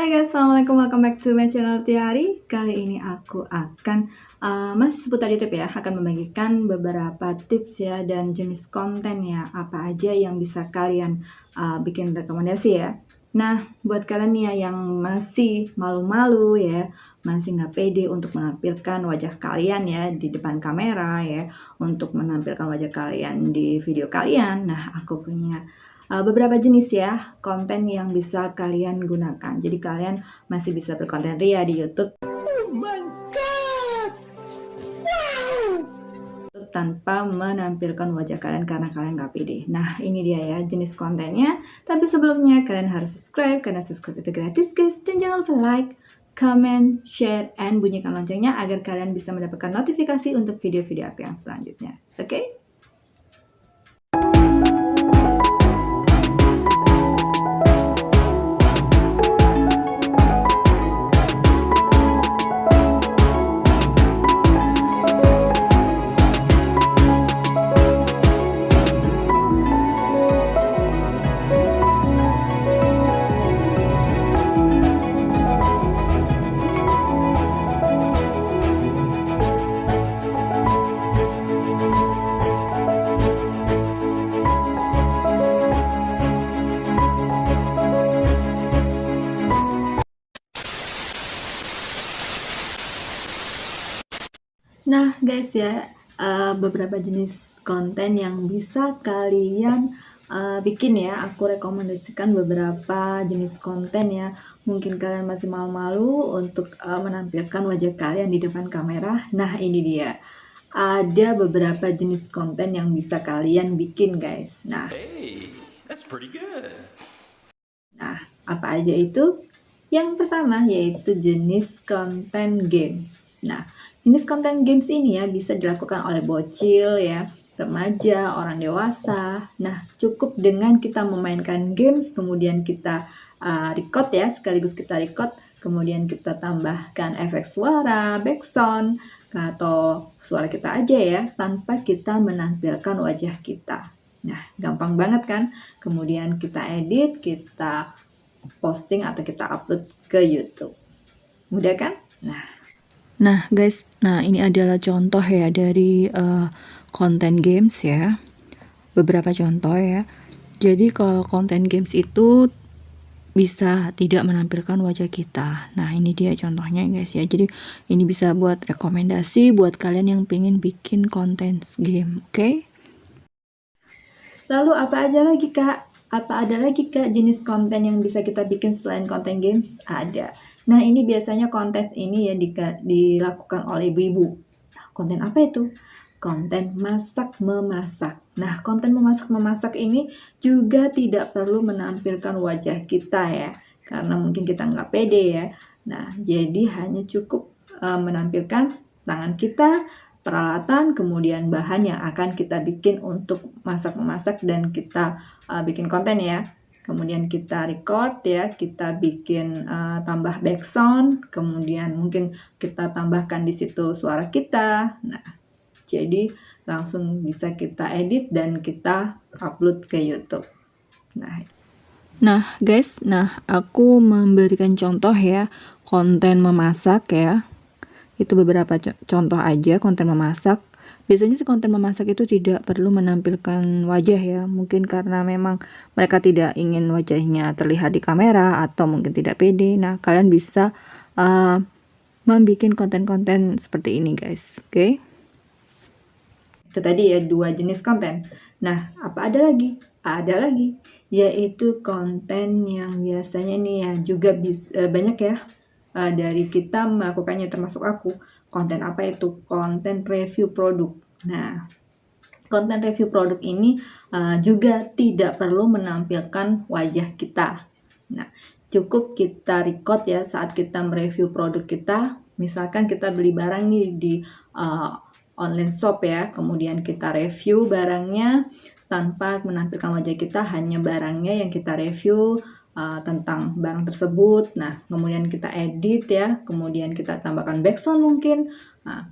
Hai guys, assalamualaikum, welcome back to my channel Tiari. Kali ini aku akan masih seputar YouTube ya, akan membagikan beberapa tips ya dan jenis konten ya, apa aja yang bisa kalian bikin rekomendasi ya. Nah, buat kalian nih ya yang masih malu-malu ya, masih nggak pede untuk menampilkan wajah kalian ya di depan kamera ya, untuk menampilkan wajah kalian di video kalian. Nah, aku punya beberapa jenis ya konten yang bisa kalian gunakan. Jadi kalian masih bisa berkonten ria di YouTube. Oh my god! Wow! Tanpa menampilkan wajah kalian karena kalian gak pede. Nah, ini dia ya jenis kontennya. Tapi sebelumnya kalian harus subscribe karena subscribe itu gratis guys. Dan jangan lupa like, comment, share, and bunyikan loncengnya agar kalian bisa mendapatkan notifikasi untuk video-video aku yang selanjutnya. Oke? Nah guys ya, beberapa jenis konten yang bisa kalian bikin ya. Aku rekomendasikan beberapa jenis konten ya. Mungkin kalian masih malu-malu untuk menampilkan wajah kalian di depan kamera. Nah ini dia, ada beberapa jenis konten yang bisa kalian bikin guys. Nah, Hey, that's pretty good. Nah, apa aja itu? Yang pertama yaitu jenis konten games. Nah, jenis konten games ini ya bisa dilakukan oleh bocil ya, remaja, orang dewasa. Nah, cukup dengan kita memainkan games, kemudian kita record ya, sekaligus kita record, kemudian kita tambahkan efek suara, background, atau suara kita aja ya, tanpa kita menampilkan wajah kita. Nah, gampang banget kan? Kemudian kita edit, kita posting atau kita upload ke YouTube. Mudah kan? Nah guys, ini adalah contoh ya dari konten games ya. Beberapa contoh ya. Jadi kalau konten games itu bisa tidak menampilkan wajah kita. Nah ini dia contohnya guys ya. Jadi ini bisa buat rekomendasi buat kalian yang pengen bikin konten game, oke? Lalu apa ada lagi kak jenis konten yang bisa kita bikin selain konten games? Ada. Nah ini biasanya konten ini ya dilakukan oleh ibu-ibu. Nah, konten apa itu? Konten masak-memasak. Nah konten memasak-memasak ini juga tidak perlu menampilkan wajah kita ya. Karena mungkin kita nggak pede ya. Nah jadi hanya cukup menampilkan tangan kita, peralatan, kemudian bahan yang akan kita bikin untuk masak-memasak dan kita bikin konten ya. Kemudian kita record ya, kita bikin tambah background, kemudian mungkin kita tambahkan di situ suara kita. Nah, jadi langsung bisa kita edit dan kita upload ke YouTube. Nah guys, aku memberikan contoh ya konten memasak ya. Itu beberapa contoh aja konten memasak. Biasanya sih konten memasak itu tidak perlu menampilkan wajah ya. Mungkin karena memang mereka tidak ingin wajahnya terlihat di kamera atau mungkin tidak pede. Nah, kalian bisa membuat konten-konten seperti ini guys. Oke? Itu tadi ya 2 jenis konten. Nah, apa ada lagi? Ada lagi, yaitu konten yang biasanya nih ya juga banyak ya dari kita melakukannya, termasuk aku. Konten apa itu? Konten review produk. Nah, konten review produk ini juga tidak perlu menampilkan wajah kita. Nah, cukup kita record ya saat kita mereview produk kita. Misalkan kita beli barang nih di online shop ya, kemudian kita review barangnya tanpa menampilkan wajah kita, hanya barangnya yang kita review, tentang barang tersebut. Nah, kemudian kita edit ya, kemudian kita tambahkan background mungkin,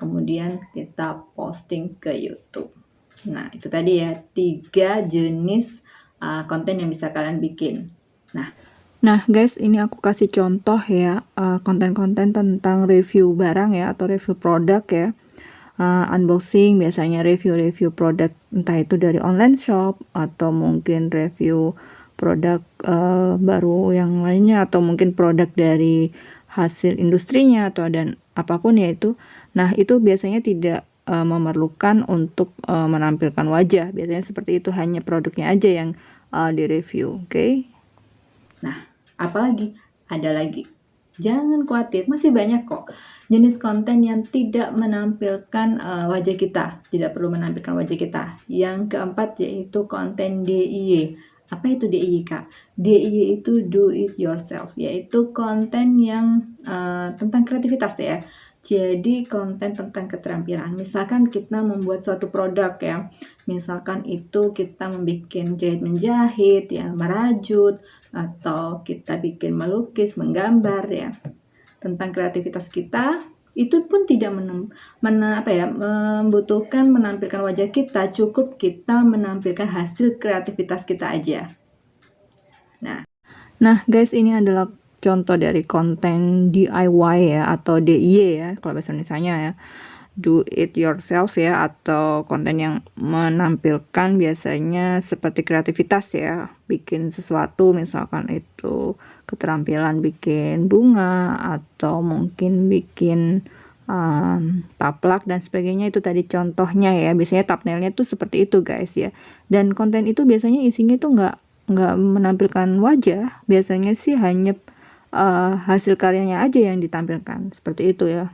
kemudian kita posting ke YouTube. Nah, itu tadi ya 3 jenis konten yang bisa kalian bikin. Nah, Nah guys, ini aku kasih contoh ya, konten-konten tentang review barang ya, atau review produk ya. Unboxing, biasanya review-review produk, entah itu dari online shop, atau mungkin review produk baru yang lainnya, atau mungkin produk dari hasil industrinya, atau dan apapun ya itu. Nah itu biasanya tidak memerlukan untuk menampilkan wajah, biasanya seperti itu, hanya produknya aja yang direview, oke? Nah, apalagi? Ada lagi. Jangan khawatir, masih banyak kok jenis konten yang tidak menampilkan wajah kita, tidak perlu menampilkan wajah kita. Yang keempat yaitu konten DIY. Apa itu DIY, Kak? DIY itu do it yourself, yaitu konten yang tentang kreativitas ya. Jadi konten tentang keterampilan. Misalkan kita membuat suatu produk ya. Misalkan itu kita membuat jahit menjahit ya, merajut, atau kita bikin melukis, menggambar ya. Tentang kreativitas kita, itu pun tidak membutuhkan menampilkan wajah kita, cukup kita menampilkan hasil kreativitas kita aja. Nah guys, ini adalah contoh dari konten DIY ya, atau DIY ya kalau bahasa Indonesianya ya, do it yourself ya, atau konten yang menampilkan biasanya seperti kreativitas ya, bikin sesuatu, misalkan itu keterampilan bikin bunga, atau mungkin bikin taplak dan sebagainya. Itu tadi contohnya ya, biasanya thumbnailnya tuh seperti itu guys ya. Dan konten itu biasanya isinya tuh nggak menampilkan wajah, biasanya sih hanya hasil karyanya aja yang ditampilkan, seperti itu ya.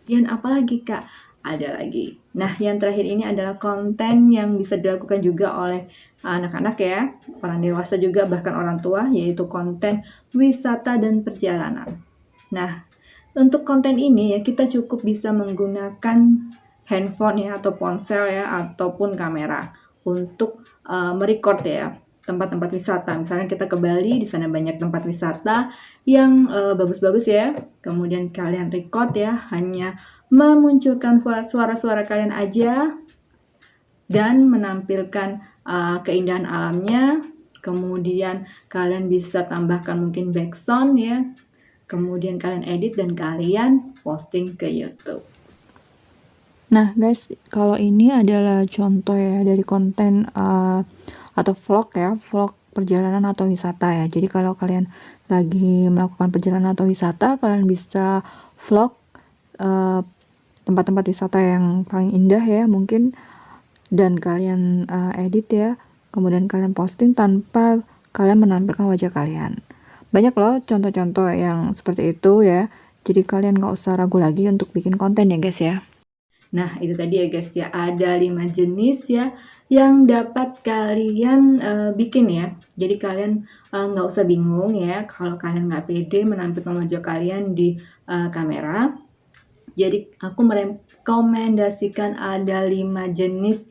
Dan apalagi Kak? Ada lagi. Nah, yang terakhir ini adalah konten yang bisa dilakukan juga oleh anak-anak ya, orang dewasa juga, bahkan orang tua, yaitu konten wisata dan perjalanan. Nah, untuk konten ini ya kita cukup bisa menggunakan handphone ya, atau ponsel ya, ataupun kamera untuk merecord ya tempat-tempat wisata. Misalnya kita ke Bali, di sana banyak tempat wisata yang bagus-bagus ya. Kemudian kalian record ya, hanya memunculkan suara-suara kalian aja dan menampilkan keindahan alamnya. Kemudian kalian bisa tambahkan mungkin background ya. Kemudian kalian edit dan kalian posting ke YouTube. Nah guys, kalau ini adalah contoh ya dari konten atau vlog ya, vlog perjalanan atau wisata ya. Jadi kalau kalian lagi melakukan perjalanan atau wisata, kalian bisa vlog tempat-tempat wisata yang paling indah ya mungkin, dan kalian edit ya, kemudian kalian posting tanpa kalian menampilkan wajah kalian. Banyak loh contoh-contoh yang seperti itu ya, jadi kalian nggak usah ragu lagi untuk bikin konten ya guys ya. Nah itu tadi ya guys ya, ada 5 jenis ya yang dapat kalian bikin ya. Jadi kalian nggak usah bingung ya kalau kalian nggak pede menampilkan wajah kalian di kamera. Jadi aku merekomendasikan ada 5 jenis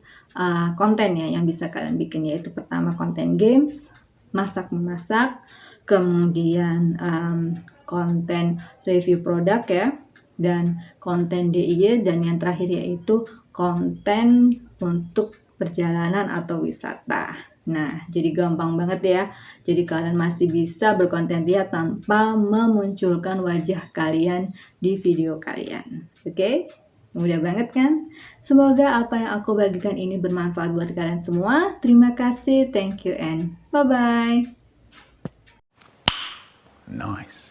konten ya yang bisa kalian bikin, yaitu pertama konten games, masak-memasak, kemudian konten review produk ya, dan konten DIY, dan yang terakhir yaitu konten untuk perjalanan atau wisata. Nah, jadi gampang banget ya. Jadi kalian masih bisa berkonten ria tanpa memunculkan wajah kalian di video kalian. Oke? Mudah banget kan? Semoga apa yang aku bagikan ini bermanfaat buat kalian semua. Terima kasih, thank you, and bye-bye. Nice.